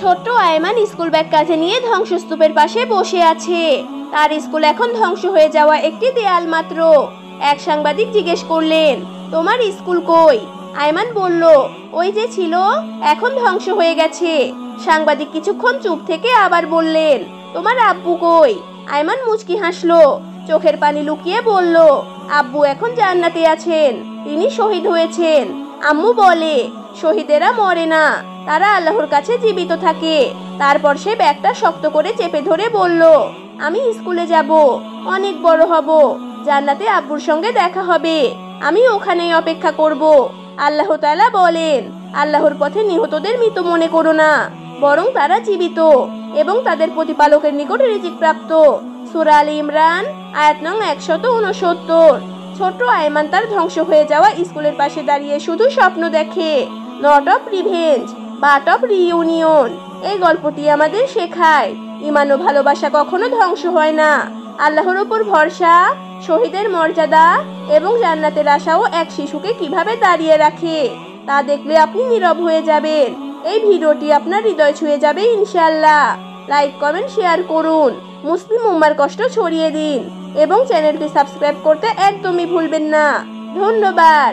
ছোট্ট Ayman school bag কাঁধে নিয়ে ধ্বংসস্তূপের পাশে বসে আছে। তার স্কুল এখন ধ্বংস হয়ে যাওয়া একটি দেয়াল মাত্র। এক সাংবাদিক জিজ্ঞেস করলেন, তোমার স্কুল কই? আয়মান বলল, ওই যে ছিল, এখন ধ্বংস হয়ে গেছে। সাংবাদিক কিছুক্ষণ চুপ থেকে আবার বললেন, তোমার আব্বু কই? আয়মান মুচকি হাসলো, চোখের পানি লুকিয়ে বলল, আব্বু এখন জান্নাতে আছেন, তিনি শহীদ হয়েছেন। আম্মু বলে, শহীদেরা মরে না, তারা আল্লাহর কাছে জীবিত থাকে। তারপর সে ব্যাগটা শক্ত করে চেপে ধরে বলল, আমি স্কুলে যাব, অনেক বড় হব, জান্নাতে আব্বুর সঙ্গে দেখা হবে, আমি ওখানেই অপেক্ষা করব। আল্লাহ তাআলা বলেন, আল্লাহর পথে নিহতদের মৃত মনে করো না, বরং তারা জীবিত এবং তাদের প্রতিপালকের নিকট রিজিক প্রাপ্ত। সূরা আলে ইমরান আয়াত নং 169। ছোট্ট আয়মান তার ধ্বংস হয়ে যাওয়া স্কুলের পাশে দাঁড়িয়ে শুধু স্বপ্ন দেখে, not of revenge but of reunion. এই গল্পটি আমাদের শেখায়, ঈমান ও ভালোবাসা কখনো ধ্বংস হয় না। আল্লাহর উপর ভরসা, শহীদের মর্যাদা এবং জান্নাতের আশাও এক শিশুকে কিভাবে দাঁড়িয়ে রাখে তা দেখলে আপনি নীরব হয়ে যাবেন। এই ভিডিওটি আপনার হৃদয় ছুঁয়ে যাবে ইনশাআল্লাহ। লাইক, কমেন্ট, শেয়ার করুন, মুসলিম উম্মার কষ্ট ছড়িয়ে দিন এবং চ্যানেলটি সাবস্ক্রাইব করতে একদমই ভুলবেন না। ধন্যবাদ।